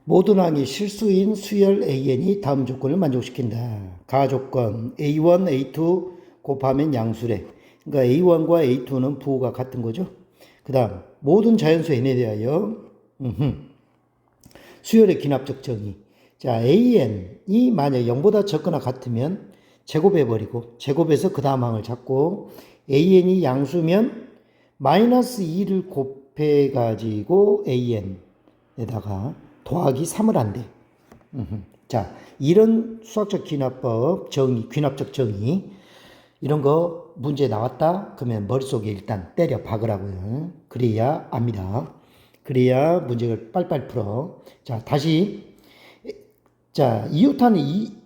모든 항이 실수인 수열 AN이 다음 조건을 만족시킨다. 가조건 A1, A2 곱하면 양수래. 그러니까 A1과 A2는 부호가 같은 거죠. 그 다음 모든 자연수 N에 대하여 수열의 기납적 정의. 자, AN이 만약 0보다 적거나 같으면 제곱해버리고 제곱해서 그 다음 항을 잡고 AN이 양수면 마이너스 2를 곱해가지고 AN에다가 더하기 3을 한대. 자, 이런 수학적 기납법, 정의, 귀납적 정의, 이런 거 문제 나왔다? 그러면 머릿속에 일단 때려 박으라고요. 그래야 압니다. 그래야 문제를 빨빨 풀어. 자, 다시. 자, 이웃하는 이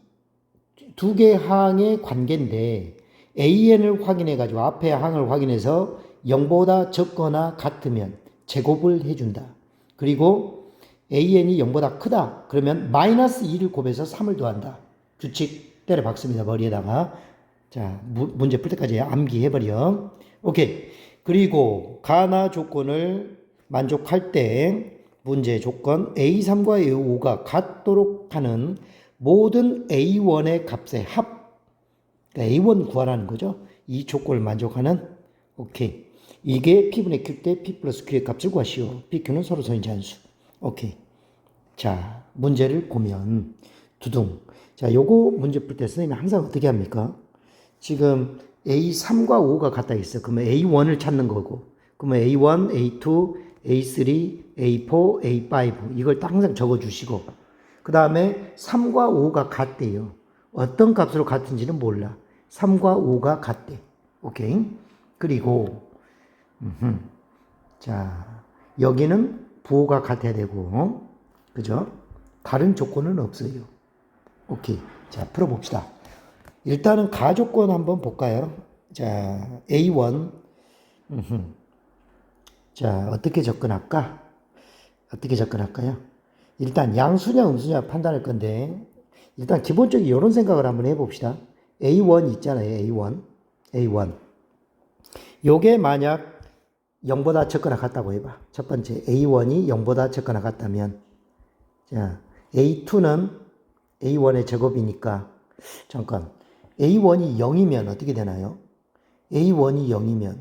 두 개 항의 관계인데, AN을 확인해가지고 앞에 항을 확인해서 0보다 적거나 같으면 제곱을 해준다. 그리고 AN이 0보다 크다. 그러면 마이너스 2를 곱해서 3을 더한다. 규칙 때려 박습니다. 머리에다가. 자, 문제 풀 때까지 암기해버려. 오케이. 그리고 가나 조건을 만족할 때 문제 조건 A3과 A5가 같도록 하는 모든 A1의 값의 합. 그러니까 A1 구하라는 거죠. 이 조건을 만족하는. 오케이. 이게 P분의 Q 때 P 플러스 Q의 값을 구하시오. PQ는 서로 선인 자연수. 오케이. 자, 문제를 보면 두둥. 자, 요거 문제 풀 때 선생님이 항상 어떻게 합니까? 지금 A3과 5가 같다 있어. 그러면 A1을 찾는 거고. 그러면 A1, A2, A3, A4, A5 이걸 딱 항상 적어 주시고 그 다음에 3과 5가 같대요. 어떤 값으로 같은지는 몰라. 3과 5가 같대. 오케이. 그리고 자, 여기는 부호가 같아야 되고 그죠? 다른 조건은 없어요. 오케이. 자, 풀어봅시다. 일단은 가조건 한번 볼까요? 자, A1. 자, 어떻게 접근할까? 어떻게 접근할까요? 일단 양수냐 음수냐 판단할 건데 일단 기본적인 이런 생각을 한번 해봅시다. A1 있잖아요. A1. A1. 요게 만약 0보다 적거나 같다고 해봐. 첫 번째 A1이 0보다 적거나 같다면 자, A2는 A1의 제곱이니까 잠깐 A1이 0이면 어떻게 되나요? A1이 0이면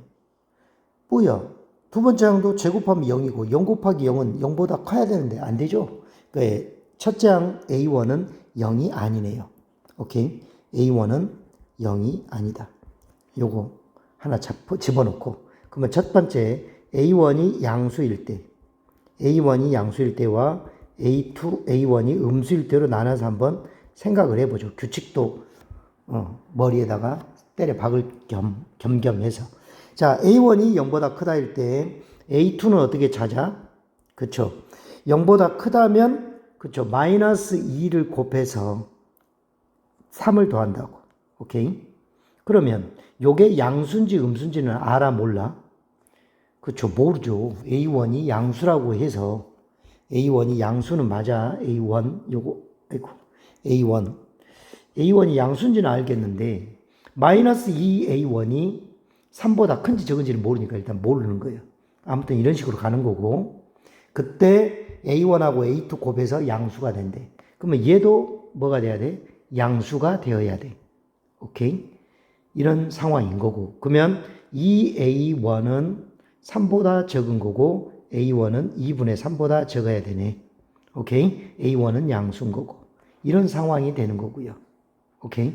뭐야? 두 번째 항도 제곱하면 0이고 0 곱하기 0은 0보다 커야 되는데 안 되죠? 그러니까 첫째 항 A1은 0이 아니네요. 오케이? A1은 0이 아니다. 요거 하나 집어넣고 그러면 첫 번째 A1이 양수일 때 A1이 양수일 때와 A2, A1이 음수일 때로 나눠서 한번 생각을 해보죠. 규칙도 머리에다가 때려 박을 겸해서. 자, A1이 0보다 크다일 때 A2는 어떻게 찾아? 그쵸. 0보다 크다면, 그쵸. 마이너스 2를 곱해서 3을 더한다고. 오케이. 그러면 요게 양수인지 음수인지는 알아 몰라? 그쵸. 모르죠. A1이 양수라고 해서 A1이 양수는 맞아. A1 요거 아이고 A1 A1이 양수인지는 알겠는데 마이너스 2A1이 3보다 큰지 적은지는 모르니까 일단 모르는 거예요. 아무튼 이런 식으로 가는 거고 그때 A1하고 A2 곱해서 양수가 된대. 그러면 얘도 뭐가 돼야 돼? 양수가 되어야 돼. 오케이? 이런 상황인 거고 그러면 2A1은 3보다 적은 거고 A1은 2분의 3보다 적어야 되네. 오케이? A1은 양수인 거고. 이런 상황이 되는 거고요. 오케이?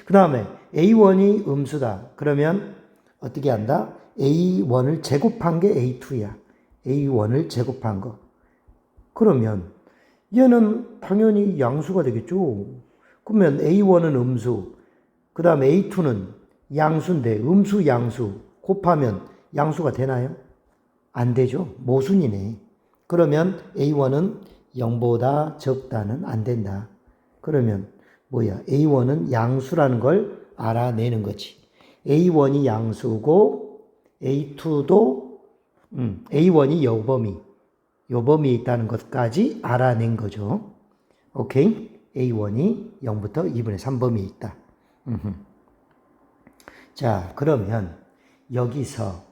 그 다음에 A1이 음수다. 그러면 어떻게 한다? A1을 제곱한 게 A2야. A1을 제곱한 거. 그러면 얘는 당연히 양수가 되겠죠. 그러면 A1은 음수. 그 다음에 A2는 양수인데 음수 양수 곱하면 양수가 되나요? 안 되죠. 모순이네. 그러면 A1은 0보다 적다는 안 된다. 그러면 뭐야? A1은 양수라는 걸 알아내는 거지. A1이 양수고 A2도 A1이 요범이 있다는 것까지 알아낸 거죠. 오케이? A1이 0부터 2분의 3범위 있다. 자, 그러면 여기서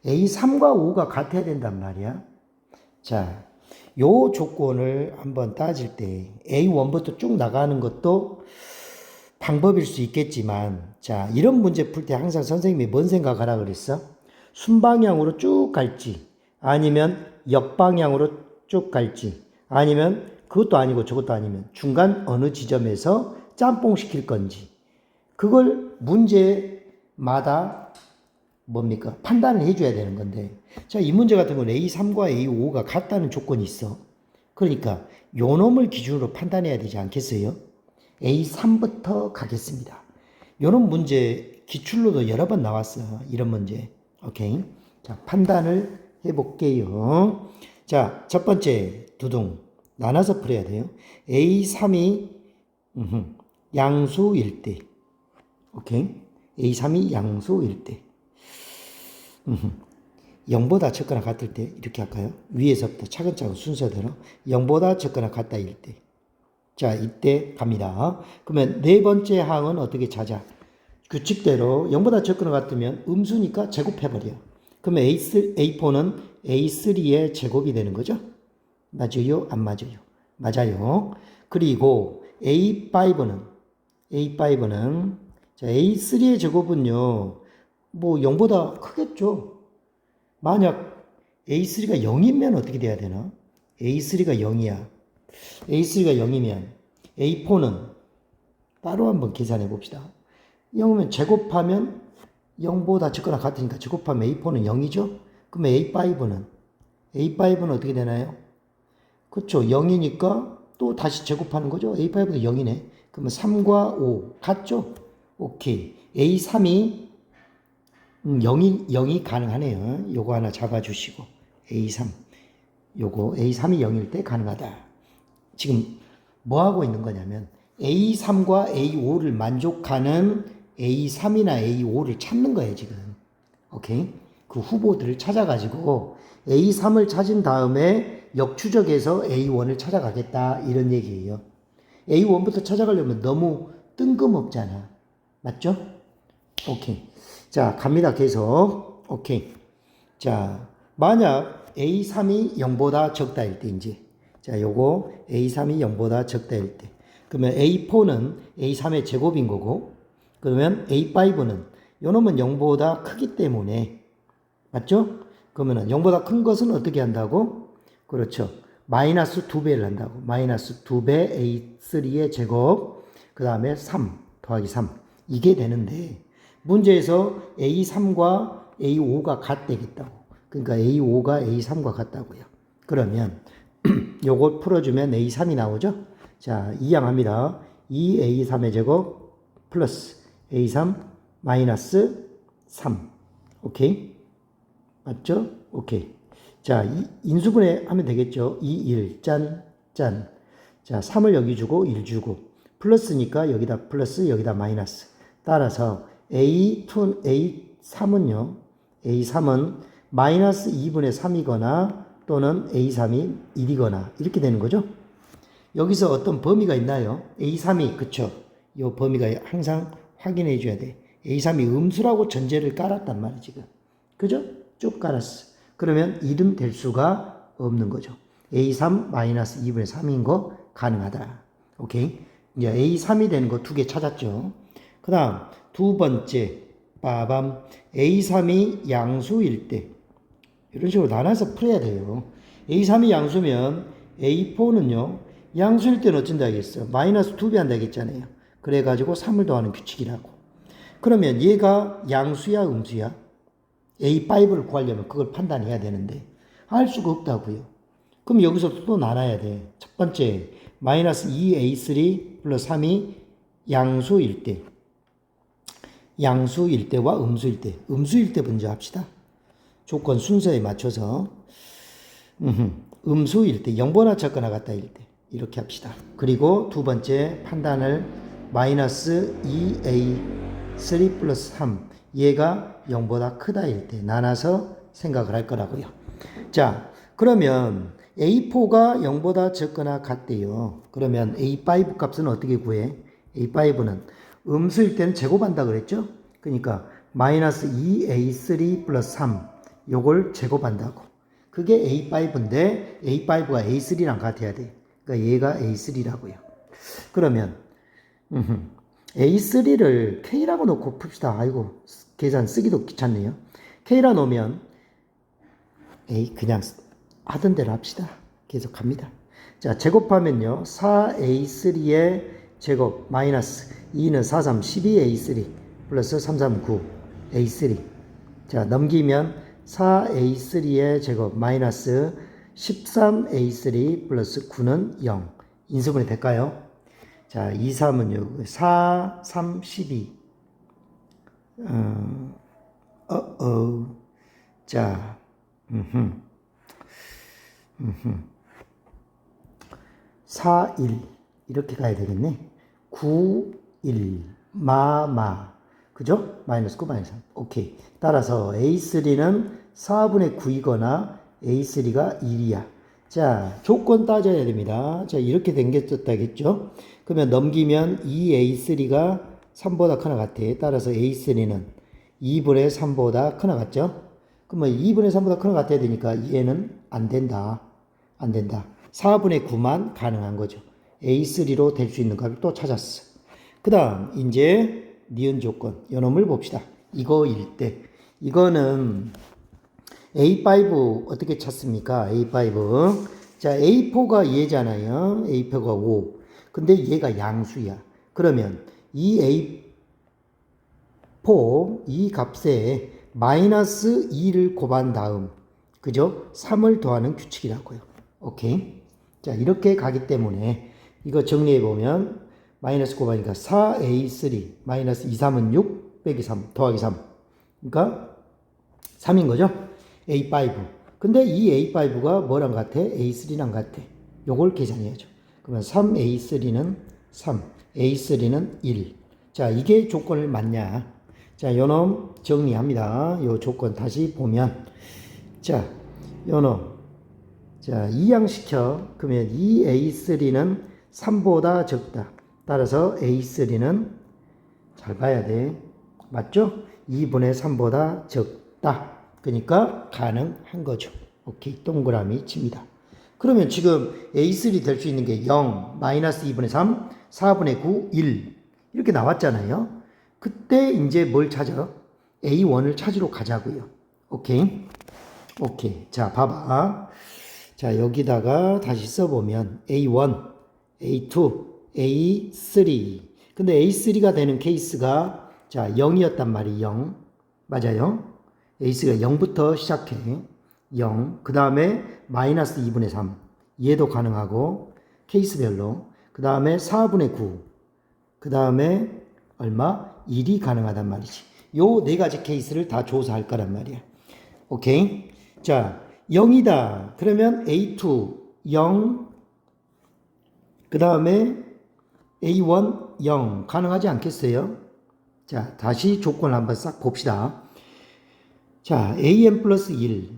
A3과 5가 같아야 된단 말이야. 자, 요 조건을 한번 따질 때 A1부터 쭉 나가는 것도 방법일 수 있겠지만, 자, 이런 문제 풀 때 항상 선생님이 뭔 생각하라 그랬어? 순방향으로 쭉 갈지, 아니면 역방향으로 쭉 갈지, 아니면 그것도 아니고 저것도 아니면 중간 어느 지점에서 짬뽕 시킬 건지, 그걸 문제마다 뭡니까? 판단을 해줘야 되는 건데, 자, 이 문제 같은 경우는 A3과 A5가 같다는 조건이 있어. 그러니까 요 놈을 기준으로 판단해야 되지 않겠어요? A3부터 가겠습니다. 요런 문제 기출로도 여러 번 나왔어. 이런 문제. 오케이. 자, 판단을 해볼게요. 자, 첫 번째 두둥 나눠서 풀어야 돼요. A3이 양수일 때. 오케이. A3이 양수일 때. 0보다 적거나 같을 때 이렇게 할까요? 위에서부터 차근차근 순서대로 0보다 적거나 같다일 때. 자, 이때 갑니다. 그러면 네 번째 항은 어떻게 찾아? 규칙대로 0보다 적거나 같으면 음수니까 제곱해버려. 그러면 A4는 A3의 제곱이 되는 거죠? 맞아요? 안 맞아요? 맞아요. 그리고 A5는 자, A3의 제곱은요, 뭐 0보다 크겠죠? 만약 A3가 0이면 어떻게 돼야 되나? A3가 0이야. A3가 0이면 A4는 따로 한번 계산해 봅시다. 0이면 제곱하면 0보다 적거나 같으니까 제곱하면 A4는 0이죠? 그러면 A5는 어떻게 되나요? 그렇죠. 0이니까 또 다시 제곱하는 거죠. A5도 0이네. 그러면 3과 5 같죠? 오케이. A3이 0이 가능하네요. 요거 하나 잡아주시고 A3 요거 A3이 0일 때 가능하다. 지금 뭐 하고 있는 거냐면 A3과 A5를 만족하는 A3이나 A5를 찾는 거예요 지금. 오케이. 그 후보들을 찾아가지고 A3을 찾은 다음에 역추적해서 A1을 찾아가겠다 이런 얘기예요. A1부터 찾아가려면 너무 뜬금없잖아. 맞죠? 오케이. 자, 갑니다. 계속. 오케이. 자, 만약 A3이 0보다 적다일 때, 이제. 자, 요거 A3이 0보다 적다일 때. 그러면 A4는 A3의 제곱인 거고, 그러면 A5는 요 놈은 0보다 크기 때문에, 맞죠? 그러면 0보다 큰 것은 어떻게 한다고? 그렇죠. 마이너스 2배를 한다고. 마이너스 2배 A3의 제곱, 그 다음에 3 더하기 3. 이게 되는데, 문제에서 A3과 A5가 같대겠다고. 그러니까 A5가 A3과 같다고요. 그러면 요걸 풀어주면 A3이 나오죠? 자, 이항합니다. 2A3의 제곱 플러스 A3 마이너스 3. 오케이? 맞죠? 오케이. 자, 인수분해 하면 되겠죠? 2, 1, 짠. 자, 3을 여기 주고 1 주고 플러스니까 여기다 플러스 여기다 마이너스. 따라서 A3은요, A3은 마이너스 2분의 3이거나 또는 A3이 1이거나 이렇게 되는 거죠. 여기서 어떤 범위가 있나요? A3이, 그쵸? 이 범위가 항상 확인해 줘야 돼. A3이 음수라고 전제를 깔았단 말이야, 지금. 그죠? 쭉 깔았어. 그러면 1은 될 수가 없는 거죠. A3 마이너스 2분의 3인 거 가능하다. 오케이? 이제 A3이 되는 거 두 개 찾았죠. 그 다음, 두 번째, 빠밤. A3이 양수일 때. 이런 식으로 나눠서 풀어야 돼요. A3이 양수면 A4는요, 양수일 때는 어쩐다 하겠어? 마이너스 2배 한다 했잖아요. 그래가지고 3을 더하는 규칙이라고. 그러면 얘가 양수야, 음수야? A5를 구하려면 그걸 판단해야 되는데, 알 수가 없다고요. 그럼 여기서 또 나눠야 돼. 첫 번째, 마이너스 2A3 플러스 3이 양수일 때. 양수일 때와 음수일 때. 음수일 때 먼저 합시다. 조건 순서에 맞춰서. 음수일 때, 0보다 적거나 같다일 때. 이렇게 합시다. 그리고 두 번째 판단을 마이너스 2A3 플러스 3. 얘가 0보다 크다일 때 나눠서 생각을 할 거라고요. 자, 그러면 A4가 0보다 적거나 같대요. 그러면 A5 값은 어떻게 구해? A5는 음수일 때는 제곱한다 그랬죠? 그러니까 마이너스 2A3 플러스 3 요걸 제곱한다고. 그게 A5인데 A5가 A3랑 같아야 돼. 그러니까 얘가 A3라고요. 그러면 A3를 K라고 놓고 풉시다. 아이고 계산 쓰기도 귀찮네요. K라 놓으면 A 그냥 하던 대로 합시다. 계속 갑니다. 자, 제곱하면요. 4A3의 제곱 마이너스 2는 4, 3, 12A3 플러스 3, 3, 9A3. 자, 넘기면 4A3의 제곱 마이너스 13A3 플러스 9는 0. 인수분해 될까요? 자, 2, 3은요. 4, 3, 12. 자, 4, 1 이렇게 가야 되겠네. 9, 1 그죠? 마이너스 9, 마이너스 3. 오케이. 따라서 A3는 4분의 9이거나 A3가 1이야. 자, 조건 따져야 됩니다. 자, 이렇게 생겼다겠죠? 그러면 넘기면 2A3가 3보다 크나 같아. 따라서 A3는 2분의 3보다 크나 같죠? 그러면 2분의 3보다 크나 같아야 되니까 얘는 안 된다. 안 된다. 4분의 9만 가능한 거죠. A3로 될 수 있는 값을 또 찾았어. 그 다음 이제 니은 조건 요놈을 봅시다. 이거일 때 이거는 A5 어떻게 찾습니까? A5 자 A4가 얘잖아요. A4가 5 근데 얘가 양수야. 그러면 이 A4 이 값에 마이너스 2를 곱한 다음 그죠? 3을 더하는 규칙이라고요. 오케이. 자, 이렇게 가기 때문에 이거 정리해 보면 마이너스 곱하니까 4A3 마이너스 2, 3은 6 빼기 3 더하기 3. 그러니까 3인 거죠? A5. 근데 이 A5가 뭐랑 같아? A3랑 같아. 요걸 계산해야죠. 그러면 3A3는 3, A3는 1. 자, 이게 조건을 맞냐? 자, 요놈 정리합니다. 요 조건 다시 보면 자, 요놈 자, 이항시켜. 그러면 이 A3는 3보다 적다. 따라서 A3는 잘 봐야 돼. 맞죠? 2분의 3보다 적다. 그러니까 가능한 거죠. 오케이. 동그라미 칩니다. 그러면 지금 A3 될 수 있는 게 0, 마이너스 2분의 3, 4분의 9, 1 이렇게 나왔잖아요. 그때 이제 뭘 찾아? A1을 찾으러 가자고요. 오케이. 오케이. 자, 봐봐. 자, 여기다가 다시 써보면 A1, A2, A3. 근데 A3가 되는 케이스가 자, 0이었단 말이 0. 맞아요. A3가 0부터 시작해. 0. 그 다음에 마이너스 2분의 3. 얘도 가능하고 케이스별로. 그 다음에 4분의 9. 그 다음에 얼마? 1이 가능하단 말이지. 요 네 가지 케이스를 다 조사할 거란 말이야. 오케이. 자, 0이다. 그러면 A2 0. 그 다음에 A1 0. 가능하지 않겠어요? 자, 다시 조건을 한번 싹 봅시다. 자, AN 플러스 1.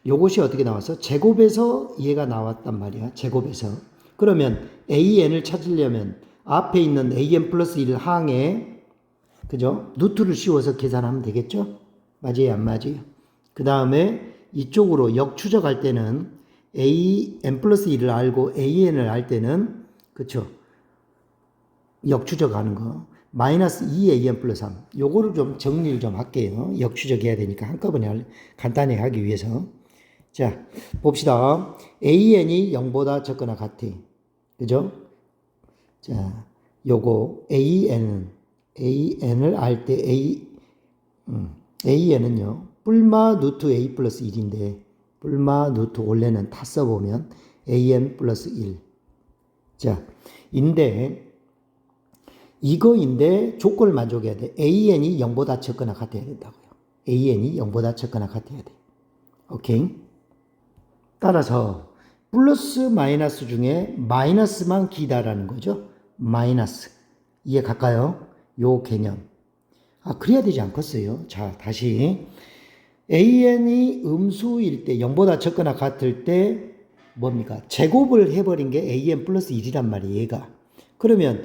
요것이 어떻게 나왔어? 제곱에서 얘가 나왔단 말이야. 제곱에서. 그러면 AN을 찾으려면 앞에 있는 AN 플러스 1 항에 그죠? 루트를 씌워서 계산하면 되겠죠? 맞아요? 안 맞아요? 그 다음에 이쪽으로 역추적할 때는 AN 플러스 1을 알고 AN을 알 때는 그쵸? 역추적하는 거. 마이너스 2AN 플러스 3. 요거를 좀 정리를 좀 할게요. 역추적해야 되니까 한꺼번에 간단히 하기 위해서. 자, 봅시다. AN이 0보다 적거나 같아. 그죠? 자, 요거 AN을 알 때 AN은요. 뿔마 루트 A 플러스 1인데 뿔마 루트 원래는 다 써보면 AN 플러스 1. 자, 이거인데 조건을 만족해야 돼. AN이 0보다 적거나 같아야 된다고요. AN이 0보다 적거나 같아야 돼. 오케이? 따라서 플러스 마이너스 중에 마이너스만 기다라는 거죠. 마이너스. 이해 갈까요? 요 개념. 그래야 되지 않겠어요? 자, 다시. AN이 음수일 때, 0보다 적거나 같을 때, 뭡니까? 제곱을 해버린 게 AN 플러스 1이란 말이에요, 얘가. 그러면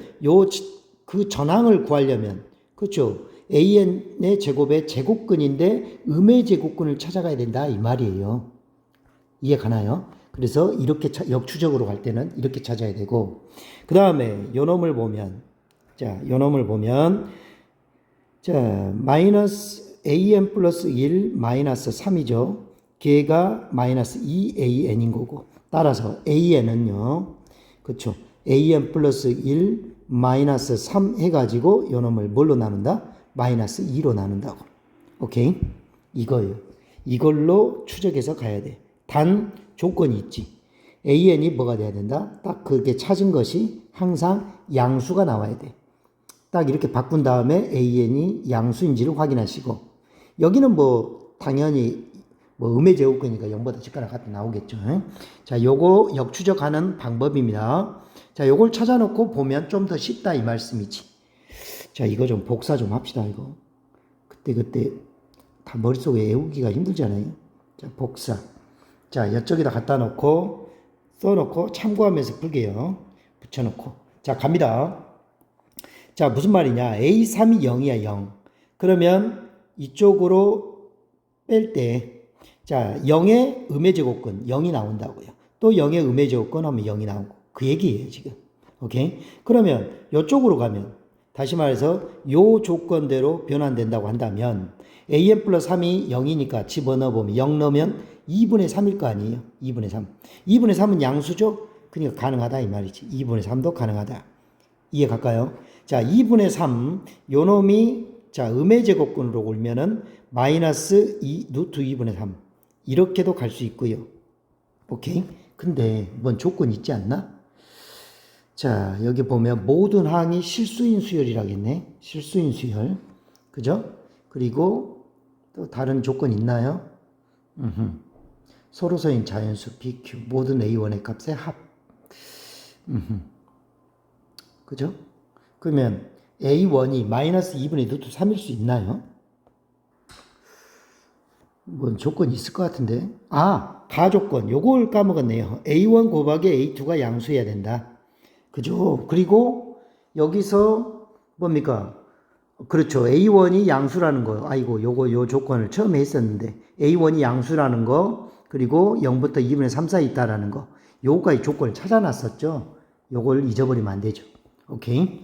그 전항을 구하려면, 그렇죠? AN의 제곱의 제곱근인데, 음의 제곱근을 찾아가야 된다, 이 말이에요. 이해 가나요? 그래서 이렇게 역추적으로 갈 때는 이렇게 찾아야 되고, 그 다음에 요 놈을 보면, 자, 요 놈을 보면, 자, 마이너스 an 플러스 1 마이너스 3이죠. 걔가 마이너스 2an인 거고, 따라서 an은요, 그쵸. an 플러스 1 마이너스 3 해가지고 요 놈을 뭘로 나눈다? 마이너스 2로 나눈다고. 오케이? 이거예요. 이걸로 추적해서 가야 돼. 단 조건이 있지. an이 뭐가 돼야 된다? 딱 그렇게 찾은 것이 항상 양수가 나와야 돼. 딱 이렇게 바꾼 다음에 an이 양수인지를 확인하시고, 여기는 뭐 당연히 뭐 음의 제곱이니까 0보다 작거나 같다 나오겠죠. 자, 요거 역추적하는 방법입니다. 자, 요걸 찾아놓고 보면 좀 더 쉽다 이 말씀이지. 자, 이거 좀 복사 좀 합시다. 이거 그때 다 머릿속에 외우기가 힘들잖아요. 자, 복사. 자, 이쪽에다 갖다 놓고 써놓고 참고하면서 풀게요. 붙여놓고. 자, 갑니다. 자, 무슨 말이냐. A3이 0이야 0. 그러면 이쪽으로 뺄 때, 자, 0의 음의 제곱근 0이 나온다고요. 또 0의 음의 제곱근 하면 0이 나오고. 그 얘기예요 지금. 오케이? 그러면 이쪽으로 가면, 다시 말해서 요 조건대로 변환된다고 한다면 an 플러스 3이 0이니까 집어넣어보면 0 넣으면 2분의 3일 거 아니에요. 2분의 3. 2분의 3은 양수죠? 그러니까 가능하다 이 말이지. 2분의 3도 가능하다. 이해 갈까요? 자, 2분의 3, 요 놈이, 자, 음의 제곱근으로 올면은 마이너스 2, 루트 2분의 3. 이렇게도 갈 수 있고요. 오케이? 근데 뭔 조건 있지 않나? 자, 여기 보면 모든 항이 실수인 수열이라겠네. 실수인 수열. 그죠? 그리고 또 다른 조건 있나요? 서로서인 자연수 BQ, 모든 A1의 값의 합. 그죠? 그러면 A1이 마이너스 2분의 루트 3일 수 있나요? 뭔 조건이 있을 것 같은데. 아, 가조건. 요걸 까먹었네요. A1 곱하기 A2가 양수해야 된다. 그죠? 그리고 여기서 뭡니까? 그렇죠. A1이 양수라는 거. 아이고, 요 조건을 처음에 했었는데. A1이 양수라는 거, 그리고 0부터 2분의 3 사이 있다라는 거. 요거까지 조건을 찾아놨었죠. 요걸 잊어버리면 안 되죠. 오케이?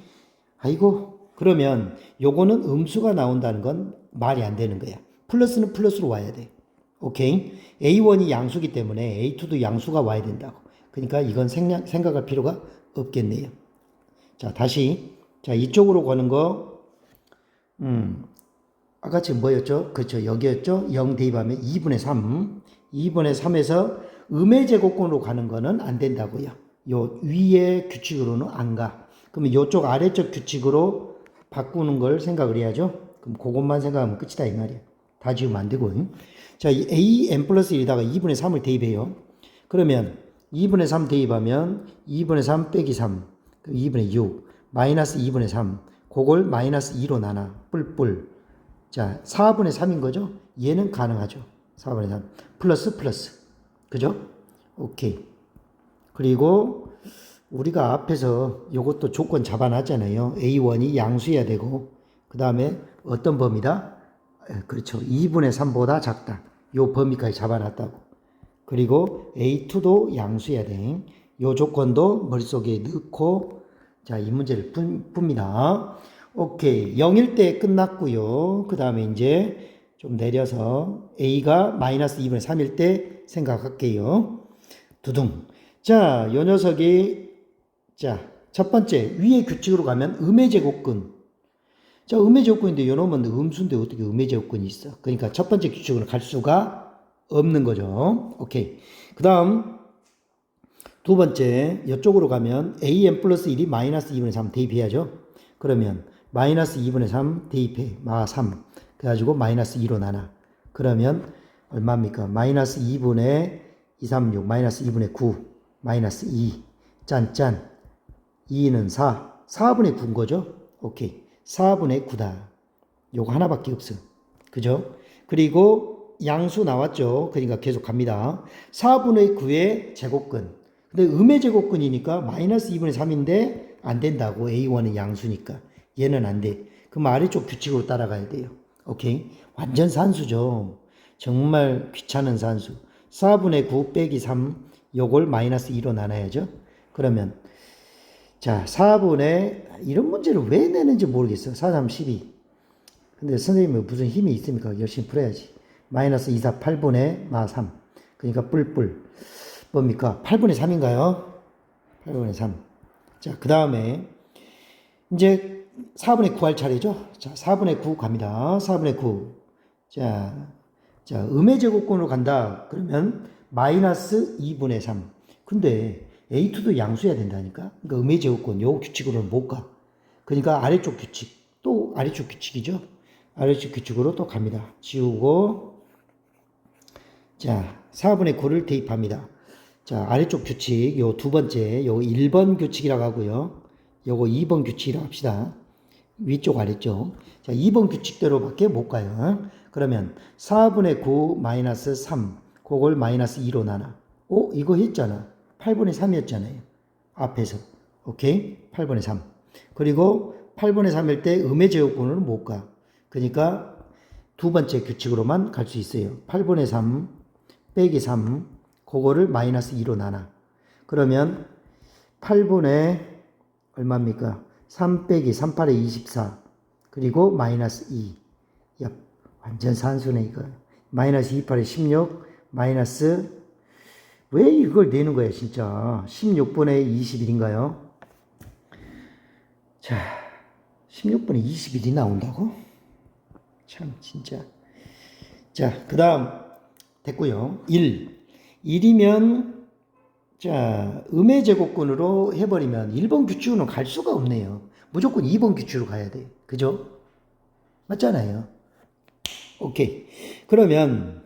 아이고, 그러면 요거는 음수가 나온다는 건 말이 안 되는 거야. 플러스는 플러스로 와야 돼. 오케이? A1이 양수기 때문에 A2도 양수가 와야 된다고. 그러니까 이건 생각할 필요가 없겠네요. 자, 다시. 자, 이쪽으로 가는 거, 아까 지금 뭐였죠? 그렇죠. 여기였죠? 0 대입하면 2분의 3. 2분의 3에서 음의 제곱근으로 가는 거는 안 된다고요. 요 위의 규칙으로는 안 가. 그러면 요쪽 아래쪽 규칙으로 바꾸는 걸 생각을 해야죠. 그럼 그것만 생각하면 끝이다 이 말이야. 다 지우면 안 되고. 자, an 플러스 1에다가 2분의 3을 대입해요. 그러면 2분의 3 대입하면 2분의 3 빼기 3, 2분의 6, 마이너스 2분의 3, 그걸 마이너스 2로 나눠, 뿔뿔. 자, 4분의 3인 거죠? 얘는 가능하죠. 4분의 3. 플러스. 그죠? 오케이. 그리고 우리가 앞에서 요것도 조건 잡아놨잖아요. A1이 양수해야 되고, 그 다음에 어떤 범위다? 그렇죠. 2분의 3보다 작다. 요 범위까지 잡아놨다고. 그리고 A2도 양수해야 돼. 요 조건도 머릿속에 넣고, 자, 이 문제를 풉니다. 오케이. 0일 때 끝났고요. 그 다음에 이제 좀 내려서 A가 마이너스 2분의 3일 때 생각할게요. 두둥. 자, 요 녀석이, 자, 첫 번째, 위의 규칙으로 가면 음의 제곱근. 자, 음의 제곱근인데 요 놈은 음수인데 어떻게 음의 제곱근이 있어? 그러니까 첫 번째 규칙으로 갈 수가 없는 거죠. 오케이. 그 다음, 두 번째, 이쪽으로 가면 an 플러스 1이 마이너스 2분의 3 대입해야죠. 그러면 마이너스 2분의 3 대입해. 3. 그래가지고 마이너스 2로 나눠. 그러면 얼마입니까? 마이너스 2분의 236, 마이너스 2분의 9, 마이너스 2. 짠짠. 2는 4. 4분의 9인 거죠? 오케이. 4분의 9다. 요거 하나밖에 없어. 그죠? 그리고 양수 나왔죠? 그러니까 계속 갑니다. 4분의 9의 제곱근. 근데 음의 제곱근이니까 마이너스 2분의 3인데 안 된다고. A1은 양수니까. 얘는 안 돼. 그럼 아래쪽 규칙으로 따라가야 돼요. 오케이? 완전 산수죠. 정말 귀찮은 산수. 4분의 9 빼기 3 요걸 마이너스 2로 나눠야죠. 그러면 자 4분의 이런 문제를 왜 내는지 모르겠어요. 4, 3, 12. 근데 선생님은 무슨 힘이 있습니까? 열심히 풀어야지. 마이너스 2, 4, 8분의 마 3. 그러니까 뿔뿔. 뭡니까? 8분의 3인가요? 8분의 3. 자, 그 다음에 이제 4분의 9 할 차례죠? 자, 4분의 9 갑니다. 4분의 9. 자, 음의 제곱권으로 간다. 그러면 마이너스 2분의 3. 근데 A2도 양수해야 된다니까? 그러니까 음의 제곱권, 요 규칙으로는 못 가. 그러니까 아래쪽 규칙, 또 아래쪽 규칙이죠? 아래쪽 규칙으로 또 갑니다. 지우고, 자, 4분의 9를 대입합니다. 자, 아래쪽 규칙, 요 두 번째, 요 1번 규칙이라고 하고요. 요거 2번 규칙이라고 합시다. 위쪽 아래쪽. 자, 2번 규칙대로밖에 못 가요. 그러면 4분의 9 마이너스 3, 그걸 마이너스 2로 나눠. 이거 했잖아. 8분의 3이었잖아요. 앞에서. 오케이? 8분의 3. 그리고 8분의 3일 때 음의 제곱권으로는 못 가. 그러니까 두 번째 규칙으로만 갈 수 있어요. 8분의 3 빼기 3, 그거를 마이너스 2로 나눠. 그러면 8분의 얼마입니까? 3 빼기 3, 8에 24. 그리고 마이너스 2. 야, 완전 산수네, 이거. 마이너스 2, 8에 16. 마이너스, 왜 이걸 내는 거야, 진짜. 16분의 21인가요? 자, 16분의 21이 나온다고? 참, 진짜. 자, 그 다음, 됐고요. 1이면, 자, 음의 제곱권으로 해버리면 1번 규칙으로는 갈 수가 없네요. 무조건 2번 규칙으로 가야 돼. 그죠? 맞잖아요. 오케이. 그러면,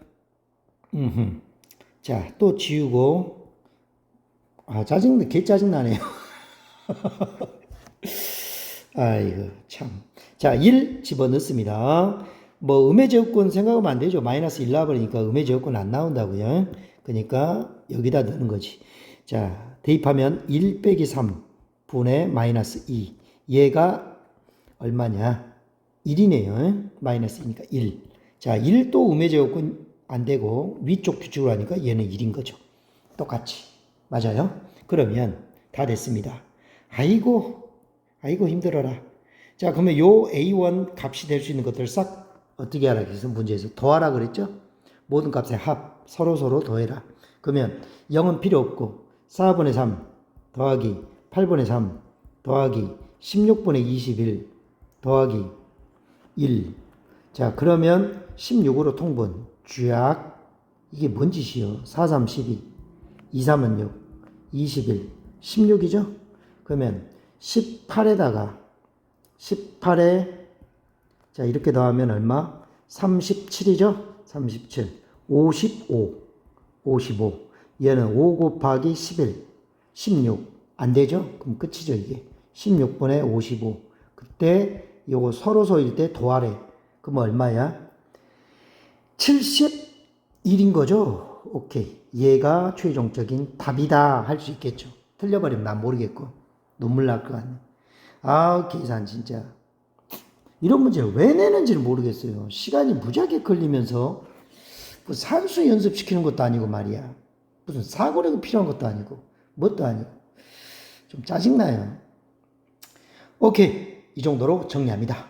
자, 또 지우고, 개 짜증나네요. 아이고, 참. 자, 1 집어넣습니다. 뭐, 음의 제곱권 생각하면 안 되죠. 마이너스 1 나와버리니까 음의 제곱권 안 나온다고요. 그러니까 여기다 넣는 거지. 자, 대입하면 1 빼기 3 분의 마이너스 2. 얘가 얼마냐? 1이네요. 마이너스 2니까 1. 자, 1 또 음의 제곱권 안 되고 위쪽 규칙으로 하니까 얘는 1인 거죠. 똑같이. 맞아요? 그러면 다 됐습니다. 아이고 힘들어라. 자, 그러면 요 A1 값이 될 수 있는 것들을 싹 어떻게 하라 그래서 문제에서 더하라 그랬죠? 모든 값의 합 서로 더해라. 그러면 0은 필요 없고 4분의 3 더하기 8분의 3 더하기 16분의 21 더하기 1. 자, 그러면 16으로 통분. 쥐약. 이게 뭔 짓이요? 4, 3, 12. 2, 3은 6. 21. 16이죠? 그러면 18에다가 18에 자, 이렇게 더하면 얼마? 37이죠? 37. 55. 55. 얘는 5 곱하기 11. 16. 안 되죠? 그럼 끝이죠, 이게. 16분의 55. 그때 요거 서로소일 때 더하래. 그럼 얼마야? 71인 거죠? 오케이. 얘가 최종적인 답이다 할 수 있겠죠. 틀려버리면 난 모르겠고. 눈물 날 것 같네. 계산 진짜. 이런 문제를 왜 내는지를 모르겠어요. 시간이 무지하게 걸리면서 뭐 산수 연습시키는 것도 아니고 말이야. 무슨 사고력이 필요한 것도 아니고 뭣도 아니고 좀 짜증나요. 오케이. 이 정도로 정리합니다.